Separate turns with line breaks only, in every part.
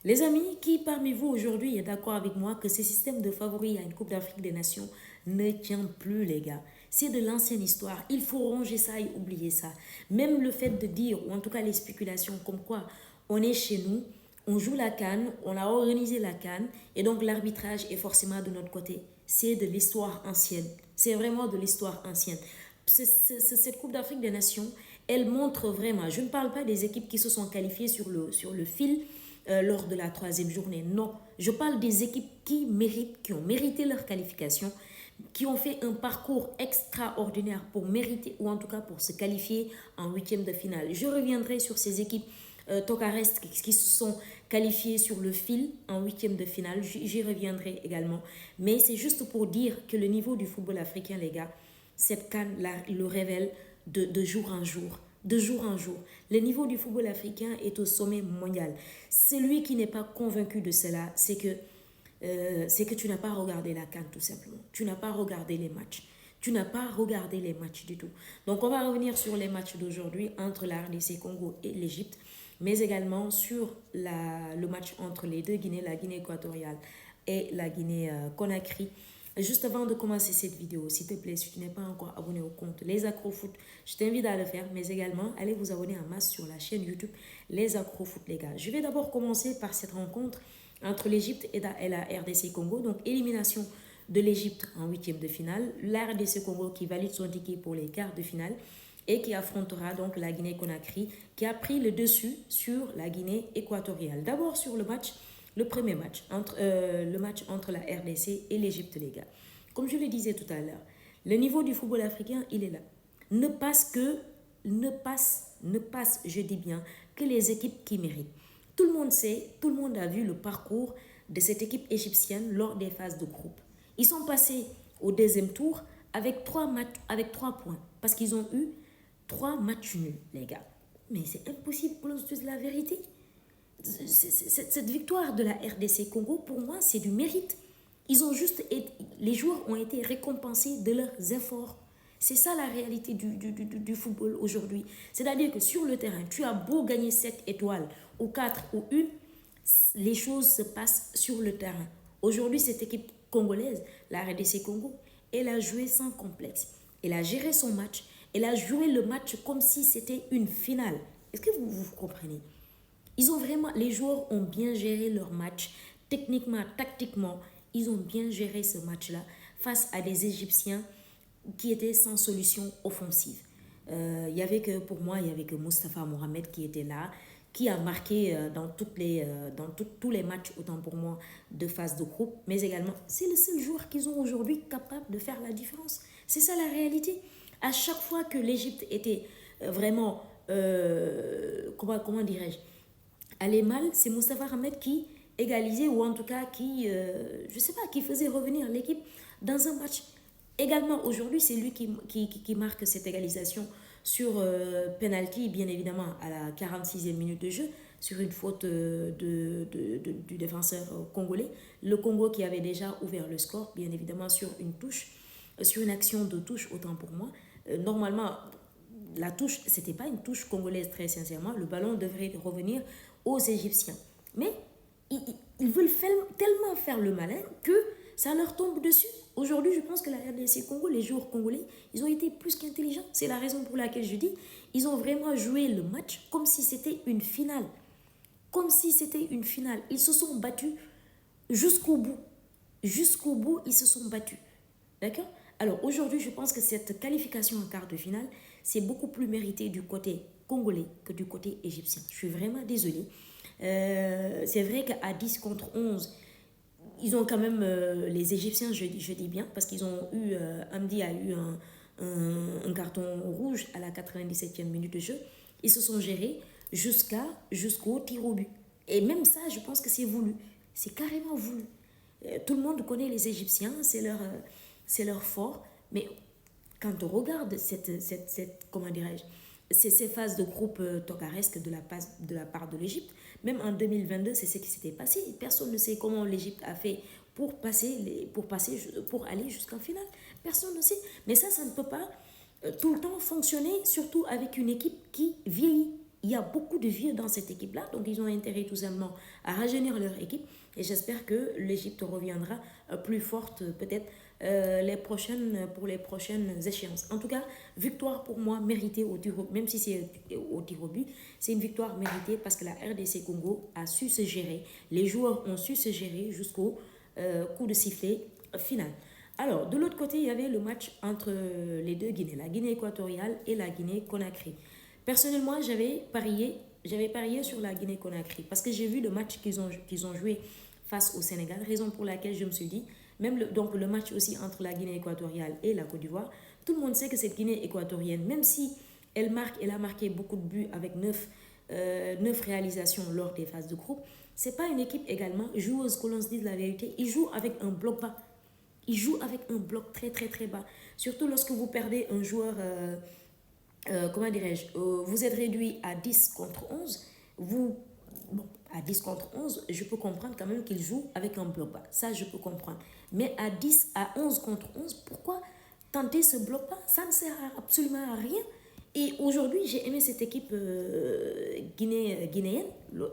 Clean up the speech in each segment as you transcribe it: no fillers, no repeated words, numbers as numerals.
Les amis, qui parmi vous aujourd'hui est d'accord avec moi que ce système de favoris à une Coupe d'Afrique des Nations ne tient plus, les gars? C'est de l'ancienne histoire. Il faut ronger ça et oublier ça. Même le fait de dire, ou en tout cas les spéculations comme quoi on est chez nous, on joue la CAN, on a organisé la CAN, et donc l'arbitrage est forcément de notre côté. C'est de l'histoire ancienne. C'est vraiment de l'histoire ancienne. Cette Coupe d'Afrique des Nations, elle montre vraiment, je ne parle pas des équipes qui se sont qualifiées sur le fil lors de la troisième journée. Non, je parle des équipes qui méritent, qui ont mérité leur qualification, qui ont fait un parcours extraordinaire pour mériter, ou en tout cas pour se qualifier en huitième de finale. Je reviendrai sur ces équipes Tokarest qui se sont qualifiées sur le fil en huitième de finale. J'y reviendrai également. Mais c'est juste pour dire que le niveau du football africain, les gars, cette CAN le révèle de jour en jour. De jour en jour. Le niveau du football africain est au sommet mondial. Celui qui n'est pas convaincu de cela, c'est que tu n'as pas regardé la CAN tout simplement. Tu n'as pas regardé les matchs. Tu n'as pas regardé les matchs du tout. Donc on va revenir sur les matchs d'aujourd'hui entre la RDC Congo et l'Égypte, mais également sur le match entre les deux Guinées, la Guinée équatoriale et la Guinée Conakry. Juste avant de commencer cette vidéo, s'il te plaît, si tu n'es pas encore abonné au compte Les Acrofoot, je t'invite à le faire, mais également, allez vous abonner en masse sur la chaîne YouTube Les Acrofoot, les gars. Je vais d'abord commencer par cette rencontre entre l'Égypte et la RDC Congo, donc élimination de l'Égypte en huitième de finale, la RDC Congo qui valide son ticket pour les quarts de finale et qui affrontera donc la Guinée-Conakry qui a pris le dessus sur la Guinée équatoriale. D'abord sur le premier match, le match entre la RDC et l'Égypte, les gars. Comme je le disais tout à l'heure, le niveau du football africain, il est là. Ne passe, je dis bien, que les équipes qui méritent. Tout le monde sait, tout le monde a vu le parcours de cette équipe égyptienne lors des phases de groupe. Ils sont passés au deuxième tour avec 3 points, parce qu'ils ont eu 3 matchs nuls, les gars. Mais c'est impossible pour nous dire la vérité. Cette victoire de la RDC Congo, pour moi, c'est du mérite. Les joueurs ont été récompensés de leurs efforts. C'est ça la réalité du football aujourd'hui. C'est-à-dire que sur le terrain, tu as beau gagner 7 étoiles ou 4 ou 1, les choses se passent sur le terrain. Aujourd'hui, cette équipe congolaise, la RDC Congo, elle a joué sans complexe. Elle a géré son match. Elle a joué le match comme si c'était une finale. Est-ce que vous comprenez? Les joueurs ont bien géré leur match, techniquement, tactiquement, ils ont bien géré ce match-là face à des Égyptiens qui étaient sans solution offensive. Pour moi, il y avait que Moustapha Mohamed qui était là, qui a marqué dans tous les matchs, autant pour moi, de phase de groupe, mais également, c'est le seul joueur qu'ils ont aujourd'hui capable de faire la différence. C'est ça la réalité. À chaque fois que l'Égypte était vraiment, comment dirais-je, allait mal, c'est Moustapha Ahmed qui égalisait ou en tout cas je sais pas, qui faisait revenir l'équipe dans un match. Également aujourd'hui, c'est lui qui marque cette égalisation sur penalty, bien évidemment à la 46e minute de jeu, sur une faute du défenseur congolais. Le Congo qui avait déjà ouvert le score, bien évidemment sur une touche, sur une action de touche, autant pour moi. Normalement, la touche, c'était pas une touche congolaise, très sincèrement. Le ballon devrait revenir aux Égyptiens. Mais ils veulent tellement faire le malin que ça leur tombe dessus. Aujourd'hui, je pense que la RDC Congo, les joueurs congolais, ils ont été plus qu'intelligents. C'est la raison pour laquelle je dis, ils ont vraiment joué le match comme si c'était une finale. Comme si c'était une finale. Ils se sont battus jusqu'au bout. Jusqu'au bout, ils se sont battus. D'accord? Alors aujourd'hui, je pense que cette qualification en quart de finale, c'est beaucoup plus mérité du côté congolais que du côté égyptien. Je suis vraiment désolée. C'est vrai qu'à 10 contre 11, ils ont quand même, les Égyptiens, je dis bien, parce qu'ils ont eu, Amdi a eu un carton rouge à la 97e minute de jeu. Ils se sont gérés jusqu'au tir au but. Et même ça, je pense que c'est voulu. C'est carrément voulu. Tout le monde connaît les Égyptiens, c'est leur fort. Mais quand on regarde comment dirais-je, ces phases de groupe tocaresques de la part de l'Égypte, même en 2022, c'est ce qui s'était passé. Personne ne sait comment l'Égypte a fait pour aller jusqu'en finale. Personne ne sait. Mais ça ne peut pas tout le temps fonctionner, surtout avec une équipe qui vieillit. il y a beaucoup de vieux dans cette équipe-là, donc ils ont intérêt tout simplement à rajeunir leur équipe. Et j'espère que l'Égypte reviendra plus forte peut-être pour les prochaines échéances. En tout cas, victoire pour moi méritée au tir, même si c'est au tir au but, c'est une victoire méritée parce que la RDC Congo a su se gérer. Les joueurs ont su se gérer jusqu'au coup de sifflet final. Alors, de l'autre côté, il y avait le match entre les deux Guinées, la Guinée équatoriale et la Guinée-Conakry. Personnellement, j'avais parié sur la Guinée-Conakry parce que j'ai vu le match qu'ils ont joué face au Sénégal, raison pour laquelle je me suis dit, même donc le match aussi entre la Guinée équatoriale et la Côte d'Ivoire, tout le monde sait que cette Guinée équatorienne, même si elle a marqué beaucoup de buts avec 9 réalisations lors des phases de groupe, c'est pas une équipe également joueuse, que l'on se dise la vérité, ils jouent avec un bloc bas. Ils jouent avec un bloc très très très bas. Surtout lorsque vous perdez un joueur, comment dirais-je, vous êtes réduit à 10 contre 11, bon, à 10 contre 11, je peux comprendre quand même qu'ils jouent avec un bloc bas. Ça, je peux comprendre. Mais à 11 contre 11, pourquoi tenter ce bloc bas? Ça ne sert absolument à rien. Et aujourd'hui, j'ai aimé cette équipe guinéenne,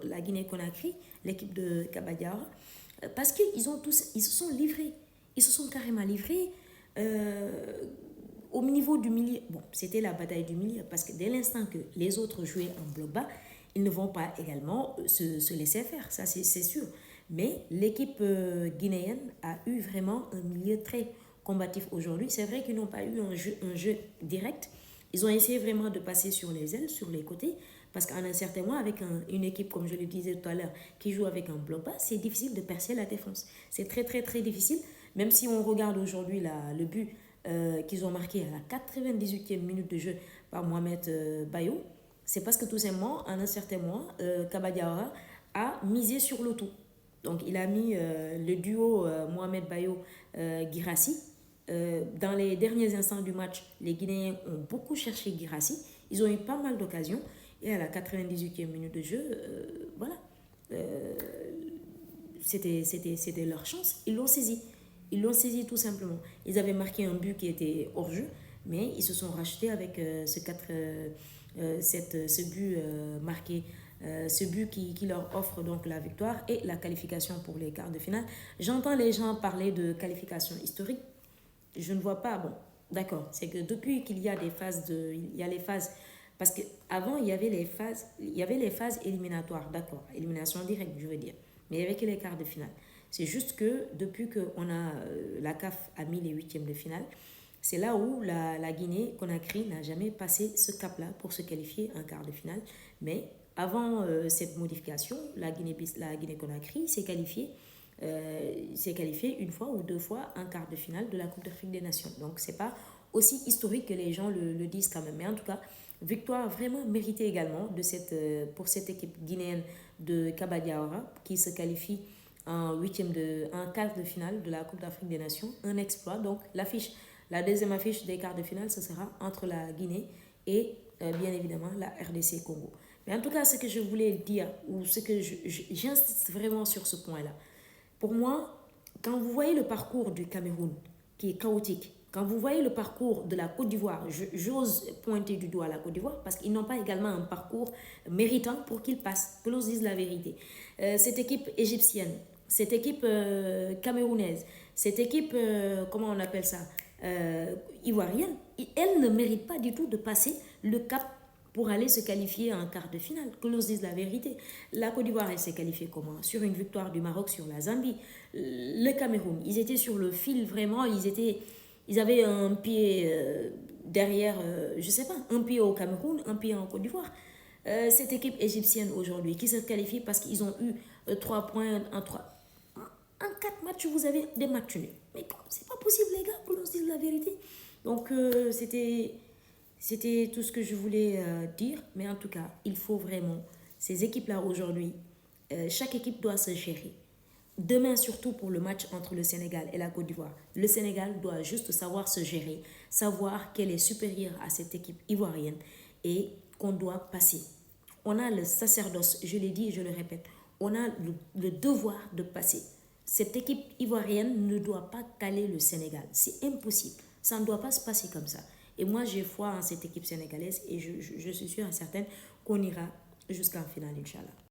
la Guinée-Conakry, l'équipe de Kabadiara, parce qu'ils ils se sont livrés. Ils se sont carrément livrés au niveau du milieu. Bon, c'était la bataille du milieu, parce que dès l'instant que les autres jouaient en bloc bas, ils ne vont pas également se laisser faire, ça c'est sûr. Mais l'équipe guinéenne a eu vraiment un milieu très combatif aujourd'hui. C'est vrai qu'ils n'ont pas eu un jeu direct. Ils ont essayé vraiment de passer sur les ailes, sur les côtés, parce qu'en un certain moment, avec une équipe, comme je le disais tout à l'heure, qui joue avec un bloc bas, c'est difficile de percer la défense. C'est très, très, très difficile. Même si on regarde aujourd'hui le but qu'ils ont marqué à la 98e minute de jeu par Mohamed Bayo, c'est parce que tout simplement, en un certain moment, Kabadiara a misé sur l'auto. Donc, il a mis le duo Mohamed Bayo-Girassi. Dans les derniers instants du match, les Guinéens ont beaucoup cherché Girassi. Ils ont eu pas mal d'occasions. Et à la 98e minute de jeu, voilà, c'était leur chance. Ils l'ont saisi. Ils l'ont saisi tout simplement. Ils avaient marqué un but qui était hors jeu, mais ils se sont rachetés avec ce but marqué, ce but qui leur offre donc la victoire et la qualification pour les quarts de finale. J'entends les gens parler de qualification historique. Je ne vois pas, bon, d'accord, c'est que depuis qu'il y a il y a les phases, parce qu'avant il y avait les phases éliminatoires, d'accord, élimination directe, je veux dire, mais il n'y avait que les quarts de finale. C'est juste que depuis que la CAF a mis les huitièmes de finale, c'est là où la Guinée-Conakry n'a jamais passé ce cap-là pour se qualifier en quart de finale. Mais avant cette modification, la Guinée-Conakry s'est qualifiée une fois ou deux fois en quart de finale de la Coupe d'Afrique des Nations. Donc, c'est pas aussi historique que les gens le disent quand même. Mais en tout cas, victoire vraiment méritée également pour cette équipe guinéenne de Kabadiara qui se qualifie en quart de finale de la Coupe d'Afrique des Nations. Un exploit. Donc, la deuxième affiche des quarts de finale, ce sera entre la Guinée et bien évidemment la RDC Congo. Mais en tout cas, ce que je voulais dire, ou ce que j'insiste vraiment sur ce point-là, pour moi, quand vous voyez le parcours du Cameroun, qui est chaotique, quand vous voyez le parcours de la Côte d'Ivoire, j'ose pointer du doigt la Côte d'Ivoire parce qu'ils n'ont pas également un parcours méritant pour qu'ils passent, que l'on se dise la vérité. Cette équipe égyptienne, cette équipe camerounaise, cette équipe, comment on appelle ça, ivoirienne, elle ne mérite pas du tout de passer le cap pour aller se qualifier en quart de finale, que l'on se dise la vérité. La Côte d'Ivoire, elle s'est qualifiée comment? Sur une victoire du Maroc sur la Zambie. Le Cameroun, ils étaient sur le fil vraiment, ils avaient un pied derrière, je sais pas, un pied au Cameroun, un pied en Côte d'Ivoire. Cette équipe égyptienne aujourd'hui qui se qualifie parce qu'ils ont eu 3 points en 4 matchs, vous avez des matchs nuls. Mais c'est pas possible les gars, que l'on se dise la vérité. Donc c'était tout ce que je voulais dire, mais en tout cas, il faut vraiment, ces équipes-là aujourd'hui, chaque équipe doit se gérer. Demain, surtout pour le match entre le Sénégal et la Côte d'Ivoire, le Sénégal doit juste savoir se gérer, savoir qu'elle est supérieure à cette équipe ivoirienne et qu'on doit passer. On a le sacerdoce, je l'ai dit et je le répète, on a le devoir de passer. Cette équipe ivoirienne ne doit pas caler le Sénégal, c'est impossible, ça ne doit pas se passer comme ça. Et moi, j'ai foi en cette équipe sénégalaise et je suis sûre et certaine qu'on ira jusqu'en finale, Inch'Allah.